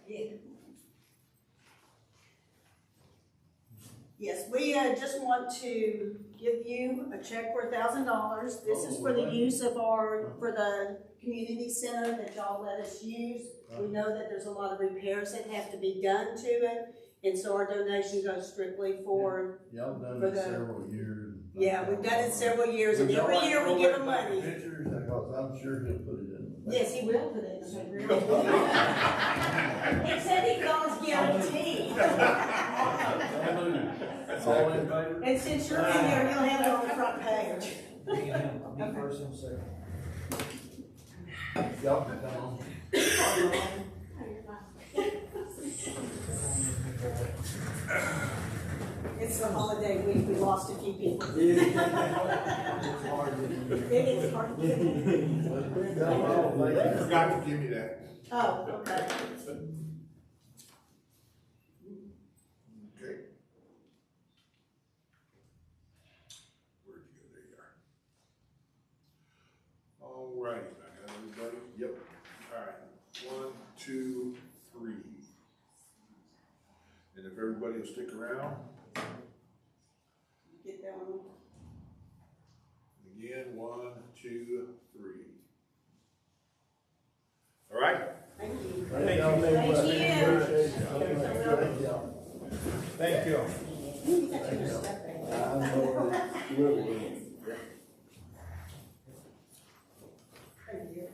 Yeah. Yes, we just want to give you a check for $1,000. This is for the use of for the community center that y'all let us use. We know that there's a lot of repairs that have to be done to it, and so our donation goes strictly for. Y'all done it several years. Yeah, we've done it several years, and every year we give them money. Pictures, because I'm sure he'll put it in. Yes, he will put it in the paper. He said he calls guaranteed. All in favor? And since you're in there, he'll have it on the front page. Me first, I'm sorry. Y'all can come on. It's the holiday week, we lost a few people. It's hard to It is hard. You forgot to give me that. Oh, okay. Okay. Where'd you go? There you are. All righty, I got everybody. Yep. All right. 1, 2, 3. And if everybody will stick around. Get that one. Again, 1, 2, 3. All right. Thank you. Thank you. Thank you. I know that really will. Thank you.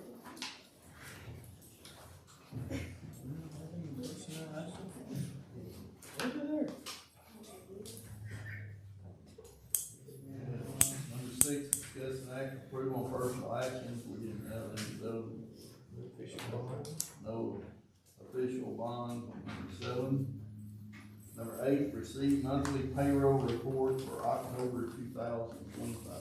Number 6, discuss and act approval on personal actions. We didn't have any of those. No official bonds on number 7. Number 8, receive monthly payroll report for October 2025.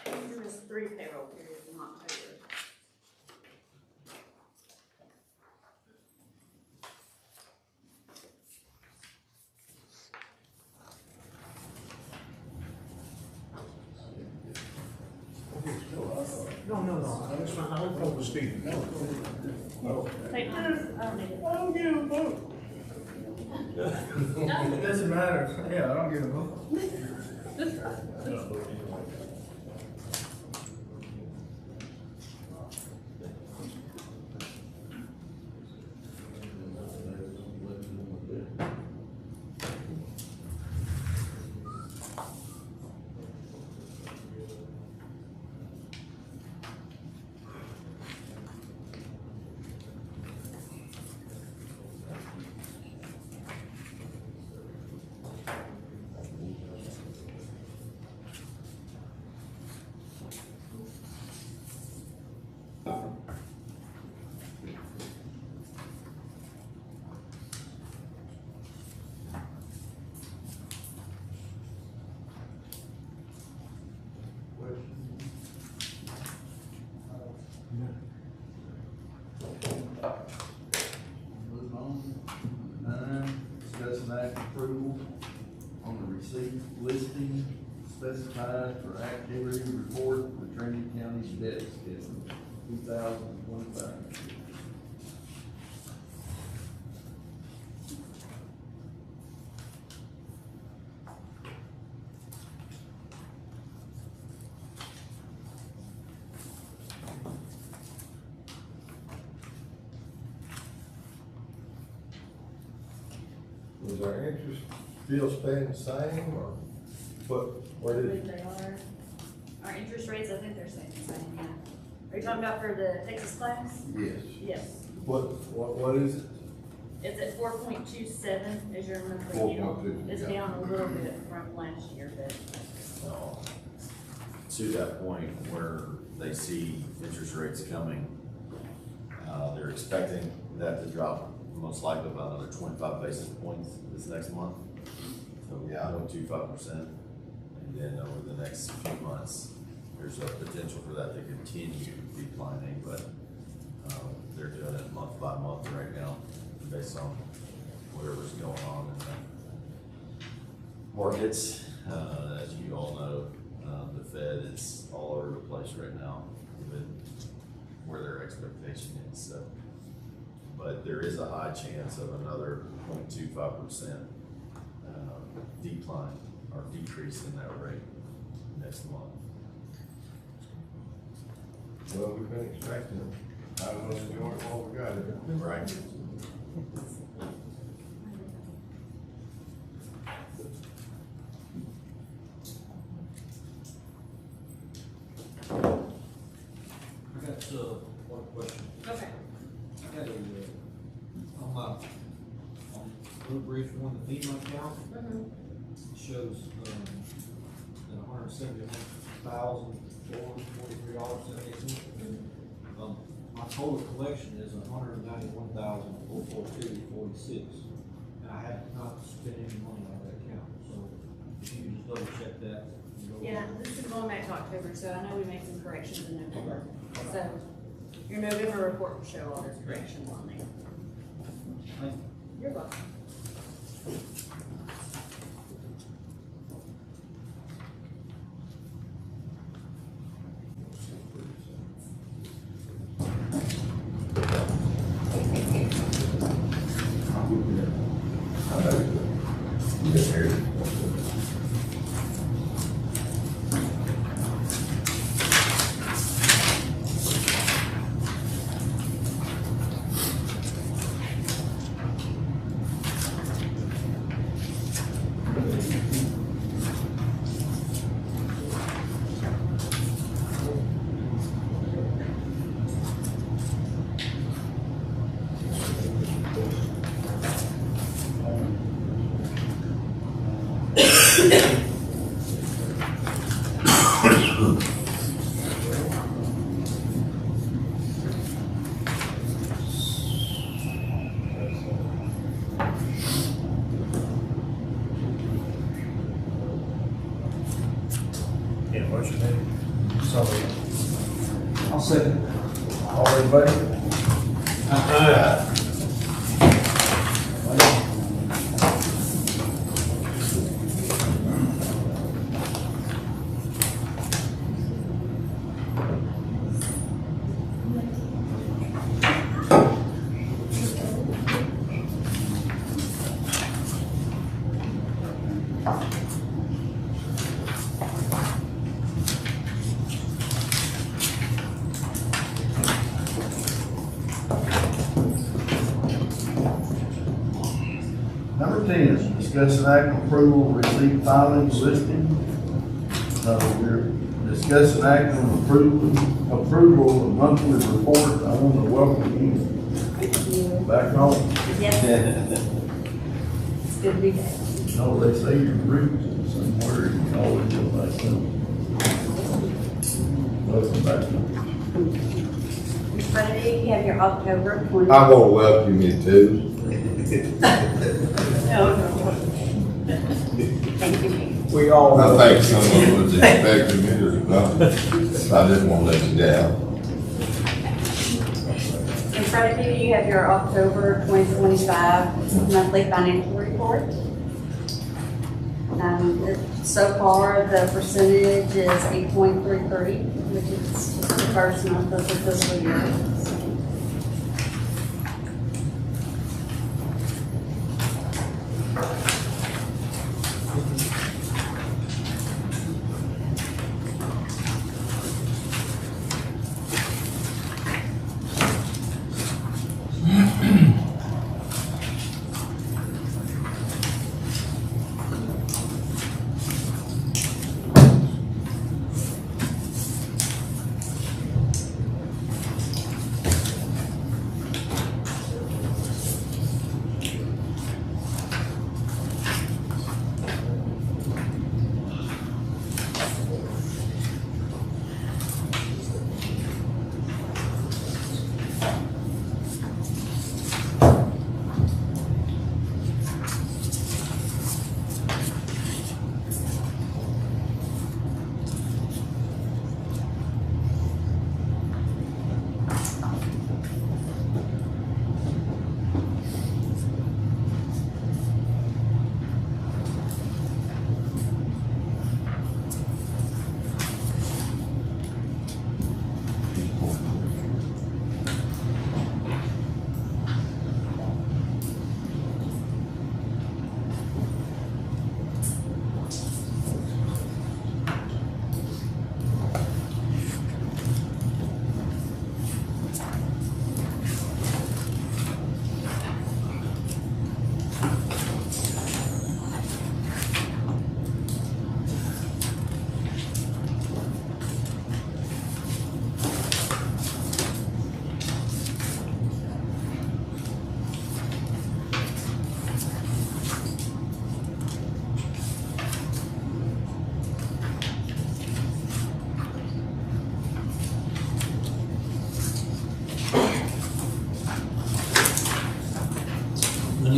There was 3 payroll periods in October. No. That's fine. I don't know Steve. Take mine. I don't need it. I don't get a vote. It doesn't matter. Yeah, I don't get a vote. Move on. 9, discuss and act approval on the receipt listing specified for activity report for Trinity County's debt schedule, 2025. Is our interest still staying the same, or what I is believe it? they are. Our interest rates, I think they're staying the same, yeah. Are you talking about for the Texas class? Yes. Yes. What is it? It's at 4.27 is your monthly yield. 4.2, It's yeah. down a little bit from last year, but To that point where they see interest rates coming, they're expecting that to drop most likely by another 25 basis points this next month. So 0.25%. then over the next few months, there's a potential for that to continue declining, but, they're doing it month by month right now, based on whatever's going on in the markets. As you all know, the Fed is all over the place right now with where their expectation is, so. But there is a high chance of another 0.25% decline or decrease in that rate next month. Well, we've been expecting it. I don't know, enjoy it while we got it. Right. I got, one question. Okay. I got on my, on Blue Bridge one, the FEMA account, it shows, that $171,443.78. My total collection is $191,442.46, and I have not spent any money on that account, so if you just double check that. Yeah, this is going back to October, so I know we made some corrections in November. So your November report will show all those corrections on there. Thank you. You're welcome. Yeah, motion made. So, I'll second. all in favor? Number 10 is discuss an act on approval of receipt filing listing. We're discussing act on approval of monthly report. I want to welcome you back home. Yes. It's good to be back. No, they say your roots are somewhere, you can always go back home. Welcome back. Ms. Trinity, you have your October 20. I'm gonna welcome you too. No. Thank you. We all. I think someone was expecting me to come. I didn't want to let you down. In front of you, you have your October 2025 monthly financial report. So far, the percentage is 8.33, which is just the first month of the fiscal year.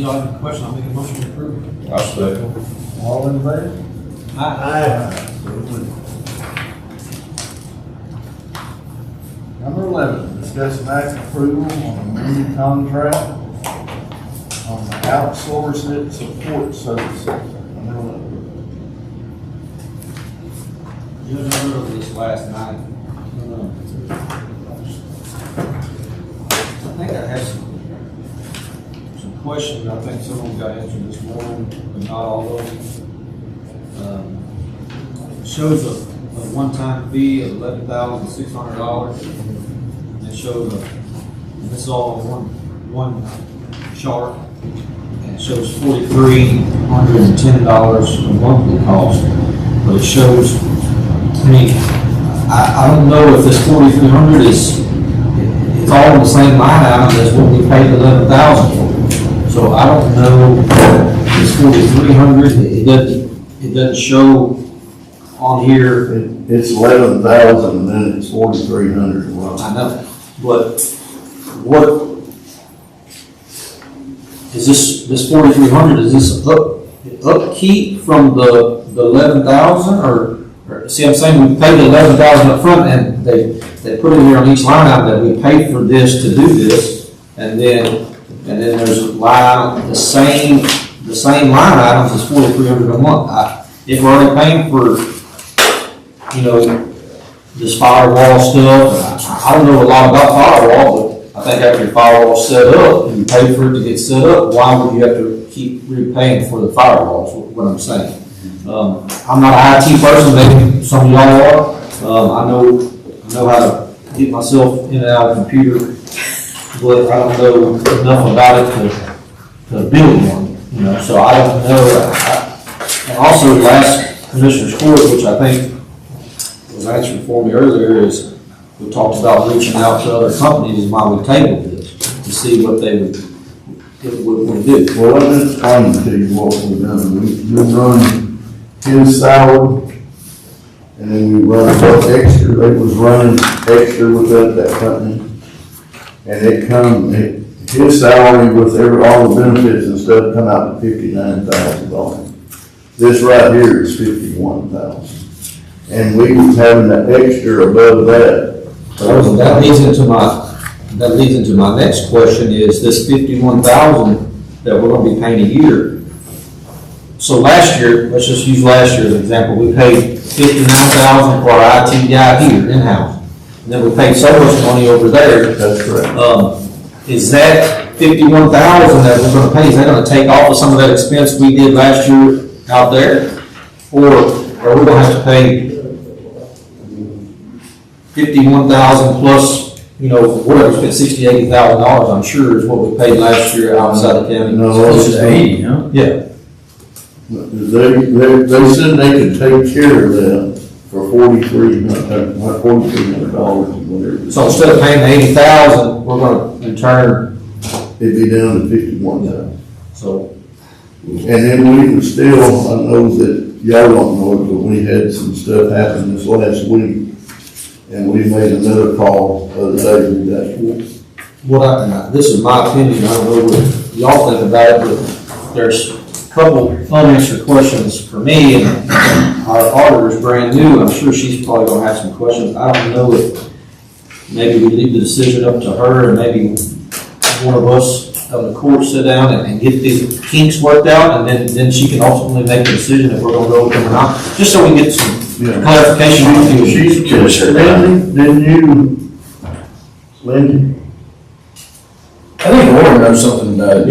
y'all have a question, I'll make a motion to approve. I'll second. All in favor? Aye. Number 11, discuss and act approval on amended contract on the outsourced support services. Number 11. You remember over this last night? I think I have some questions, I think some of them got answered this morning, but not all of them. Shows a one-time fee of $11,600. It shows and this is all on one chart, and it shows $4,310 a monthly cost, but it shows, I mean, I don't know if this 4,300 is, it's all in the same line item as what we paid 11,000 for. So I don't know if it's 4,300, it doesn't show on here. It's 11,000 and then it's 4,300. I know, but what, is this 4,300, is this upkeep from the 11,000 or, see I'm saying we paid 11,000 up front and they put it here on each line item that we paid for this to do this, and then there's a line, the same line items as 4,300 a month. If we're already paying for, you know, this firewall stuff, I don't know a lot about firewall, but I think after your firewall's set up and you pay for it to get set up, why would you have to keep repaying for the firewall, is what I'm saying. I'm not an IT person, maybe some of y'all are. I know how to get myself in and out of the computer, but I don't know enough about it to build one, you know, so I don't know. And also last Commissioner's Court, which I think was answered for me earlier, is we talked about reaching out to other companies and why we tabled this, to see what they would do. Well, let me explain to you what we've done. We run his salary, and then we run what extra, they was running extra with that company. And his salary with all the benefits and stuff come out to $59,000. This right here is $51,000. And we was having that extra above that. That leads into my next question, is this $51,000 that we're gonna be paying a year. So last year, let's just use last year as an example, we paid $59,000 for our IT guy here in-house. And then we paid so much money over there. That's correct. Is that $51,000 that we're gonna pay, is that gonna take off of some of that expense we did last year out there? Or are we gonna have to pay $51,000 plus, you know, whatever, spent $60,000-$80,000, I'm sure, is what we paid last year outside the county. No, This is 80, huh? Yeah. They said they could take care of that for $4,300 or whatever. So instead of paying $80,000, we're gonna in turn, It'd be down to $51,000. so. And then we would still, I know that y'all don't know it, but we had some stuff happen this last week. And we made another call the other day. This is my opinion, I don't know what y'all think about it, but there's a couple unanswered questions for me, and our auditor's brand new, I'm sure she's probably gonna have some questions. I don't know if maybe we leave the decision up to her, and maybe one of us on the court sit down and get these kinks worked out, and then she can ultimately make a decision if we're gonna go with them or not, just so we get some clarification on Lindy? I think Lauren knows something about it.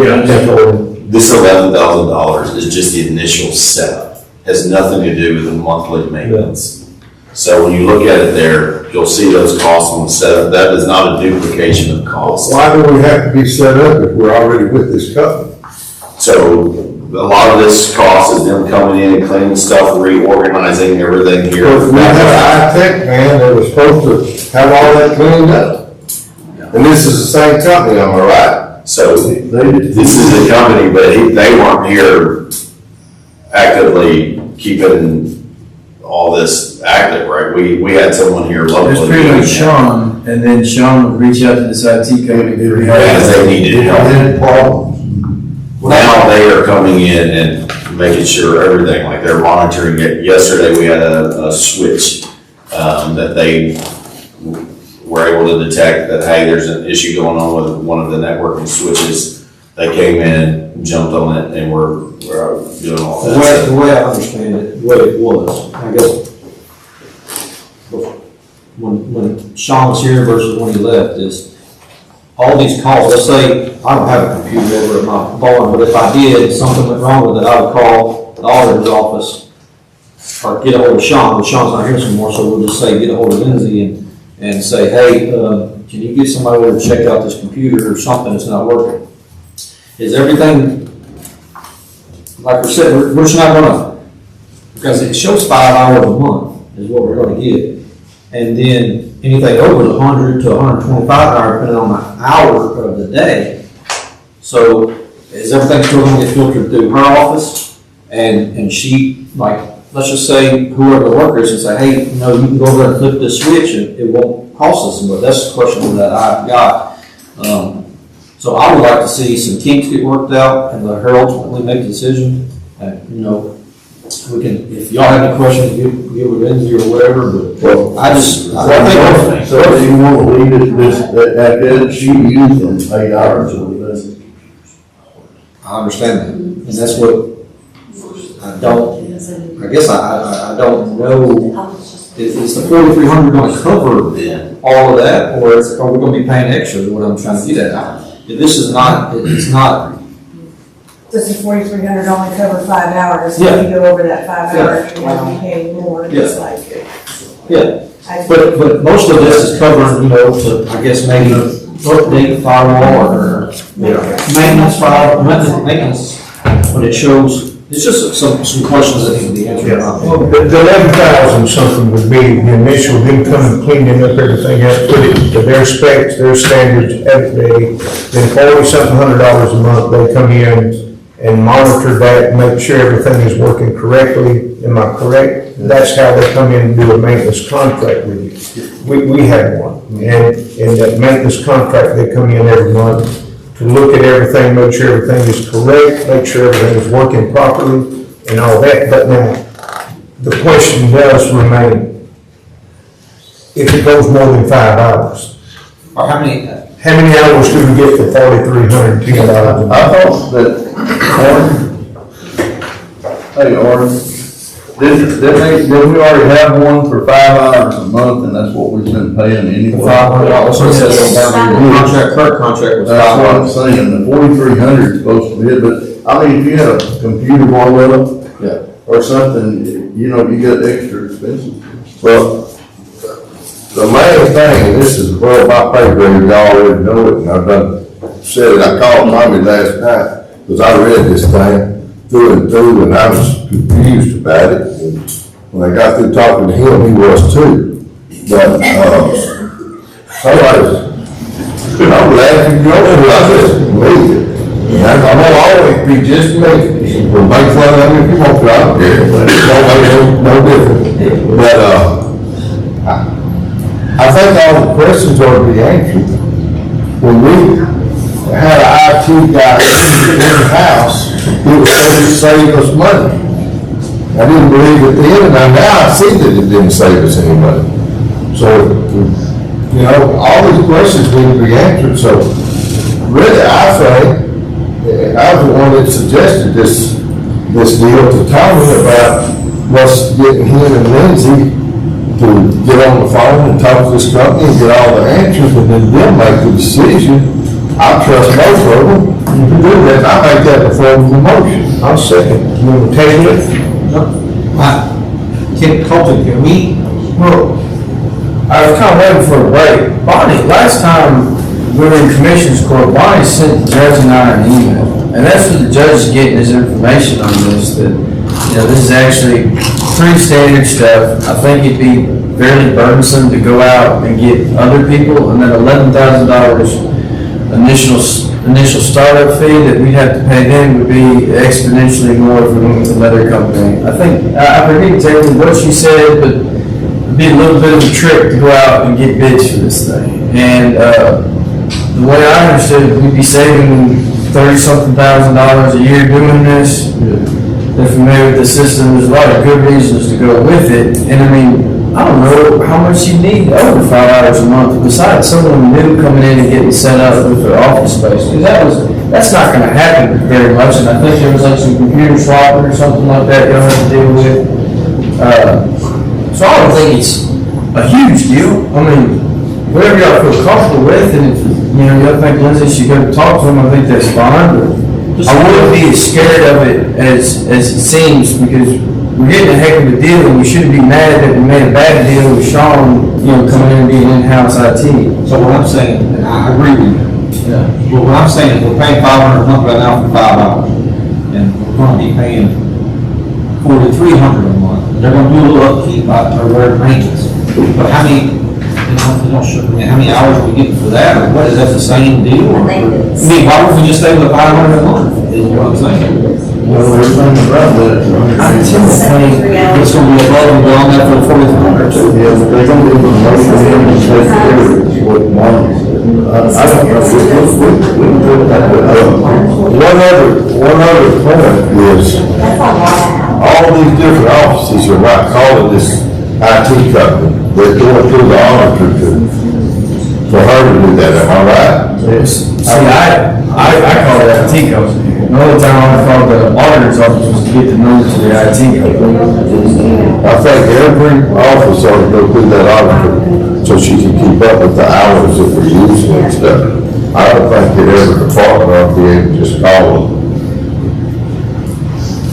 This $11,000 is just the initial setup, has nothing to do with the monthly maintenance. So when you look at it there, you'll see those costs on the setup. That is not a duplication of costs. Why do we have to be set up if we're already with this company? So a lot of this cost is them coming in and cleaning stuff, reorganizing everything here. We had a high-tech man that was supposed to have all that cleaned up. And this is the same company, am I right? So this is a company, but they weren't here actively keeping all this active, right? We had someone here locally. There's pretty much Sean, and then Sean would reach out to this IT company. As they needed help. Had problems. Now they are coming in and making sure everything, like they're monitoring it. Yesterday, we had a switch, that they were able to detect that, hey, there's an issue going on with one of the networking switches. They came in, jumped on it, and we're doing all that. The way I understand it, the way it was, I guess, when Sean was here versus when he left, is all these calls, let's say, I don't have a computer over at my barn, but if I did, something went wrong with it, I would call the auditor's office or get a hold of Sean, but Sean's not here anymore, so we'll just say, get a hold of Lindsay and say, hey, can you get somebody over to check out this computer or something that's not working? Is everything, like we said, we're just not gonna, because it shows 5 hours a month is what we're gonna get. And then anything over the 100 to 125 hours, depending on the hour of the day. So is everything still gonna get filtered through her office? And she, like, let's just say whoever the worker is and say, hey, you know, you can go over there and flip this switch and it won't cost us, but that's the question that I've got. So I would like to see some kinks get worked out and let her ultimately make the decision. And, you know, we can, if y'all have any questions, give with Lindsay or whatever, but I think. So do you want to leave it, that she used them 8 hours of the day? I understand that, and that's what I don't know. Is the 4,300 going to cover all of that, or are we going to be paying extra, is what I'm trying to get at. This is not, it's not. Does the 4,300 only cover 5 hours? Yeah. If you go over that 5 hours, you're going to be paying more, just like it. Yeah, but most of this is covering, you know, to, I guess, maybe update firewall or maintenance, when it shows, it's just some questions that need to be answered. Well, the 11,000 something would be the initial, them coming cleaning up everything up, put it to their specs, their standards, everything. Then $40-something a month, they come in and monitor that, make sure everything is working correctly. Am I correct? That's how they come in and do a maintenance contract with you. We have one, and in that maintenance contract, they come in every month to look at everything, make sure everything is correct, make sure everything is working properly, and all that. But now, the question does remain, if it goes more than 5 hours. Or how many hours do we get for $4,310? I thought that, Orange, didn't we already have one for 5 hours a month, and that's what we've been paying anyway? $500, so it says contract, current contract was $500. That's what I'm saying, the 4,300 is supposed to be it, but, I mean, if you had a computer blow up, or something, you know, you get extra expenses. Well, the main thing, and this is above my pay grade, y'all already know it, and I've done said it, I called Tommy last night, because I read this thing through and through, and I was confused about it. And when I got through talking to him, he was too. But, I'm glad you know it, I just believe it. I'm gonna always be just me. We'll make fun of me if you want to, I don't care, but it's no different. But, I think all the questions ought to be answered. When we had an IT guy in the house, it was supposed to save us money. I didn't believe it then, and now I see that it didn't save us any money. So, you know, all these questions need to be answered. So, really, I think, I was the one that suggested this deal to Tommy about us getting him and Lindsay to get on the phone and talk to this company and get all the answers, and then they'll make the decision. I trust both of them. You can do that. I make that the form of the motion. I'll second. You want to table it? Can we? Well, I was kind of waiting for a break. Bonnie, last time we were in Commissioners Court, Bonnie sent the judge and I an email. And that's what the judge is getting his information on this, that, you know, this is actually pretty standard stuff. I think it'd be fairly burdensome to go out and get other people, and then $11,000 initial startup fee that we'd have to pay them would be exponentially more from another company. I think, I forget exactly what she said, but it'd be a little bit of a trick to go out and get bids for this thing. And the way I understood it, we'd be saving $30,000 30-something $1,000 a year doing this. They're familiar with the system, there's a lot of good reasons to go with it, and I mean, I don't know how much you need over 5 hours a month, besides someone new coming in and getting set up with their office space, because that's not gonna happen very much, and I think there was like some computer swapping or something like that you'll have to deal with. So I don't think it's a huge deal, I mean, whatever y'all feel comfortable with, and if, y'all think Lindsay should go talk to him, I think that's fine, but I wouldn't be as scared of it as it seems, because we're getting a heck of a deal, and we shouldn't be mad that we made a bad deal with Sean, coming in and being in-house IT. So what I'm saying, and I agree with you. Yeah. But what I'm saying is we're paying $500 a month right now for 5 hours. And we're gonna be paying $4,300 a month. They're gonna do a little upkeep or whatever maintenance. But how many, how many hours are we getting for that, or what, is that the same deal? Or, I mean, why don't we just stay with $500 a month, is what I'm saying? Well, we're thinking about that. I tend to think It's gonna be above and beyond that for the $4,300 too. Yeah, but they're gonna be promoting him and take care of what money. I don't know, we can do that. One other point is, all these different offices are not calling this IT company. They're going through the auditor for her to do that, am I right? See, I call it IT company. The only time I called the auditor's office was to get the numbers to the IT company. I think every office ought to go through that auditor so she can keep up with the hours that we're using and stuff. I don't think that every department ought to be able to just call them.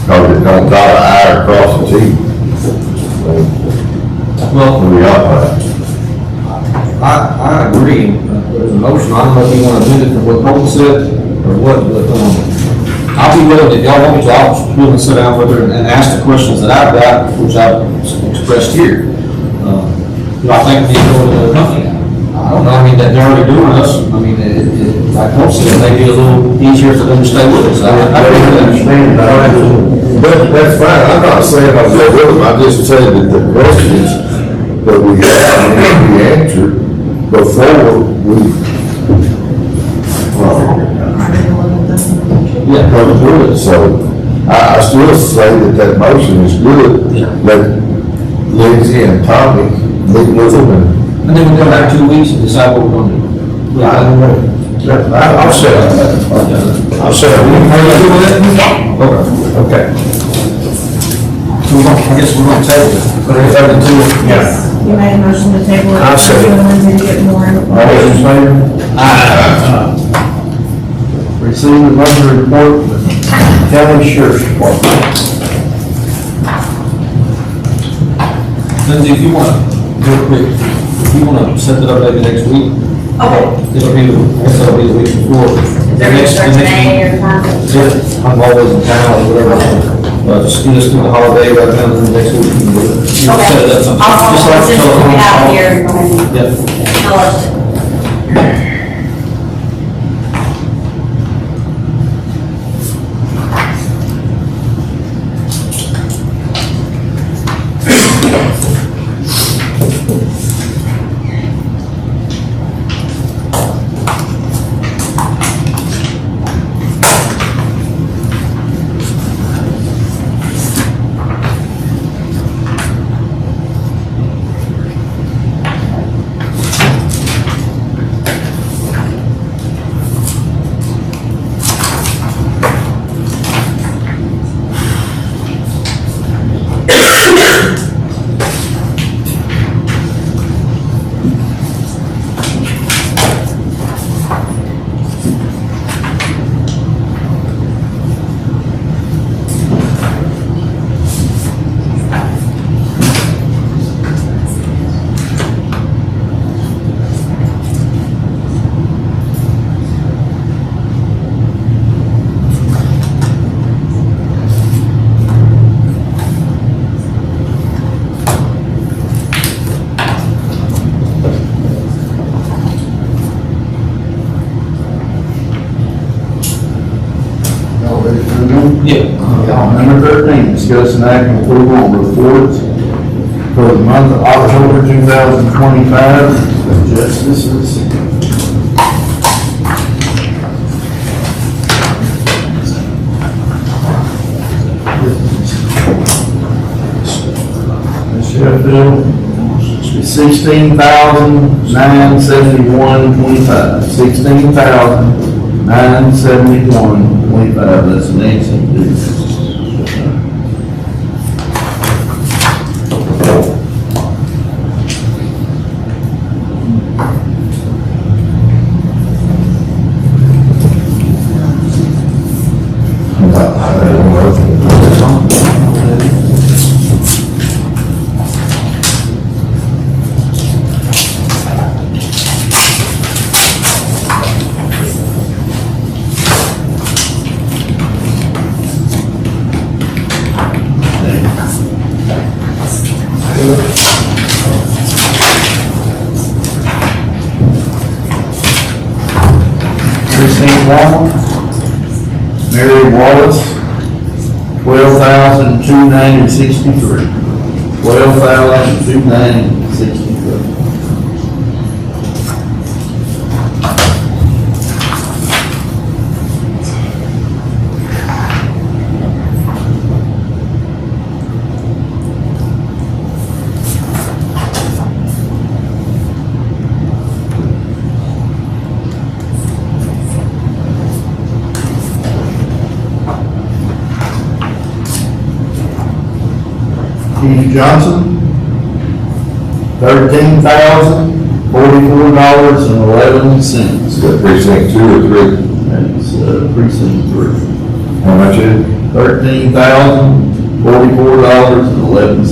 Cause it don't got an I across the T. Well, We are. I agree. There's a motion, I don't know if you want to do it from what Colton said, or what, but, I'll be willing, if y'all want me to, I'll be willing to sit down with her and ask the questions that I've got, which I've expressed here. I think we need to go to the company. I don't know, I mean, that they're already doing us, I mean, like Colton said, it may be a little easier for them to stay with us. I understand. But that's fine, I'm not saying I'm there with them, I'm just saying that the questions that we have need to be answered before we come through it, so I still say that motion is good. Let Lindsay and Tommy meet with them And then we come back 2 weeks and decide what we're gonna do. I'll say it. I'll say it. Are you good with it? Yeah. Okay. So I guess we're gonna table it, but it's over to it. Yeah. You made a motion to table it. I'll second. Lindsay to get more info. all those in favor? Receive the monthly report from the county sheriff's department. Lindsay, if you wanna, real quick, if you wanna set that up maybe next week. Okay. It'll be, I guess it'll be the week before. There is a May or time. Yeah, I'm always in town or whatever. Just get us through the holiday right now, and then next week we can do it. You can set it up sometime. Just like the Since we telephone have call. here, go ahead and Yeah. tell us. Number 13, discuss an act on approval of reports for the month of October 2025, justices. bill is $16,971.25. $16,971.25. That's Nancy due. Precinct 1, Mary Wallace, $12,290.63. $12,290.63. Keith Johnson, $13,044.11. Is that precinct 2 or 3? That's precinct 3. How much is it? $13,044.11.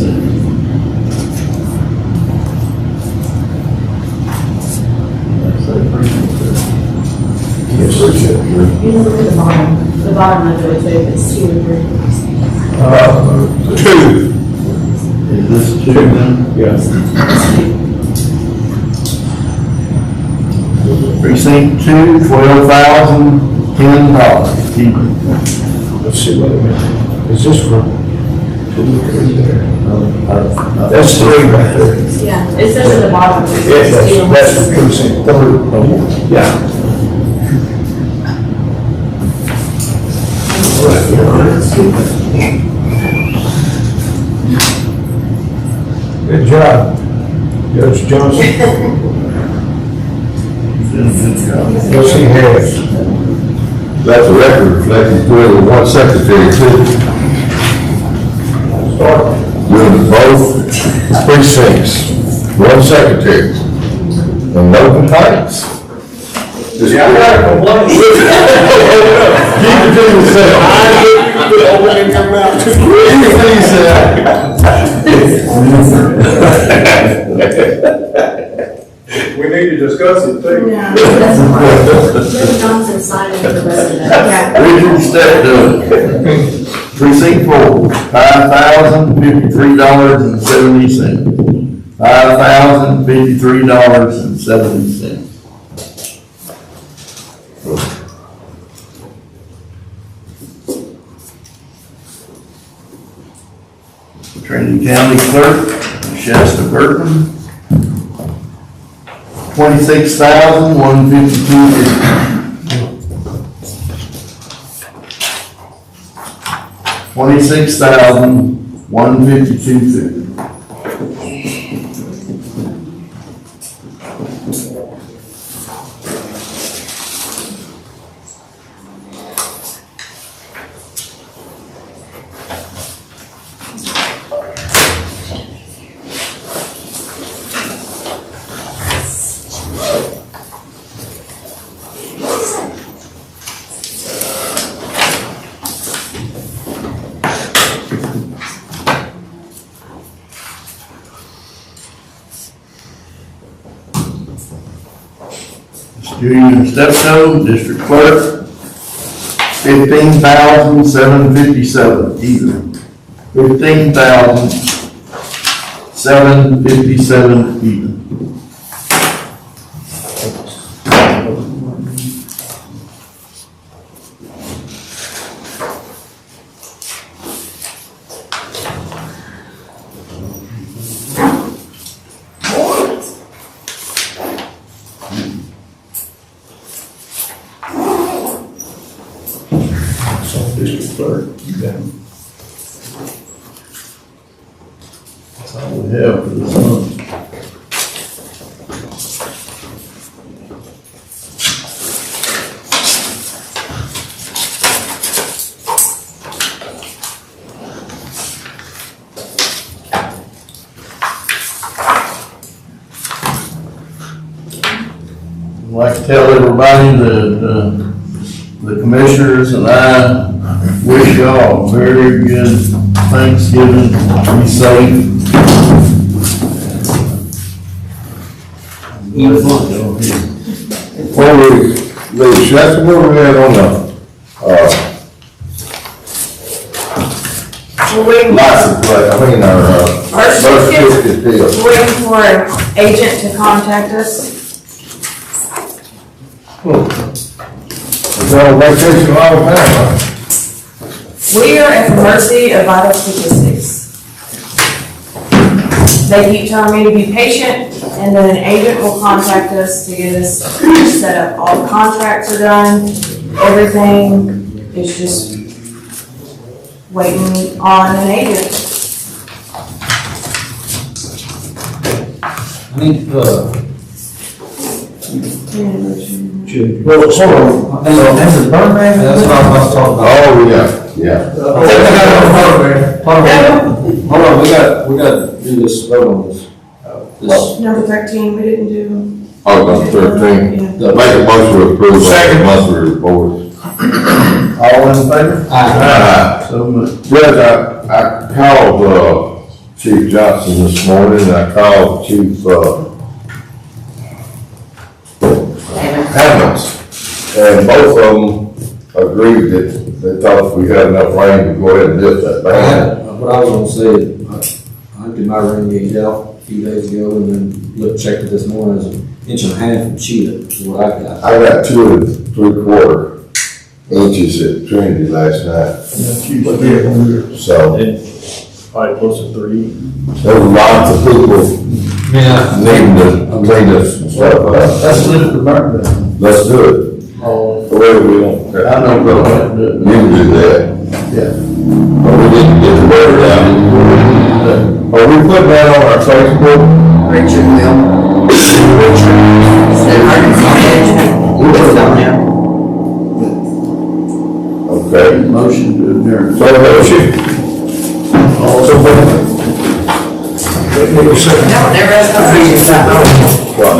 That's precinct 3. Yes, precinct 3. You look at the bottom of it, too, it's 2 or 3. 2. Is this 2 then? Yes. Precinct 2, $12,010. Let's see what it meant. Is this from? That's 3 right there. Yeah, it says at the bottom. Yes, that's the precinct 3. Yeah. Good job, Judge Johnson. Yes, he has. That's a record reflecting 1 secretary too. Doing both precincts, 1 secretary, and no complaints. Yeah, I got a complaint. Keep it to yourself. Anything you say. We need to discuss it too. Yeah, that's fine. Judge Johnson signed the rest of that. Richard Steptoe, precinct 4, $5,053.70. $5,053.70. Trinity County Clerk, Shasta Burton, $26,152.50. $26,152.50. Julian Steptoe, District Clerk, $15,757 even. $15,757 even. District Clerk, you got him. That's all we have for this month. I'd like to tell everybody that, the commissioners and I wish y'all a very good Thanksgiving, be safe. Before we leave, Shasta, where we at on the, We're waiting, license plate, our birth certificate deal? we're waiting for an agent to contact us. Is that on vacation all the time, huh? We are at the mercy of vital statistics. They keep telling me to be patient, and then an agent will contact us to get us set up. All the contracts are done, everything is just waiting on an agent. I think, Well, hold on. that's the burn man? That's what I was talking about. Oh, yeah. Hold on, we got to do this vote on this. This, Number 13, we didn't do. Oh, number 13. Yeah. Make a motion to approve the monthly report. All in favor? Aye. So much. Judge, I called, Chief Johnson this morning, and I called Chief, Hammonds, and both of them agreed that they thought if we had enough rain to go ahead and lift that ban. what I was gonna say, I did my rain gauge out a few days ago and then checked it this morning, it's an inch and a half from Cheetah, is what I got. I got 2 3/4 inches at Trinity last night, so Probably close to 3. there were lots of people Yeah. needing to clean this and stuff up. Let's lift the burn down. Let's do it. Oh, Whatever we don't. I know we don't have to do it. You can do that. Yeah. But we didn't get the word out. Are we putting that on our Facebook? Richard will. Said Arkansas agent. We'll put it on there. Okay. Motion to adjourn. So, motion. Also, No, never has. well,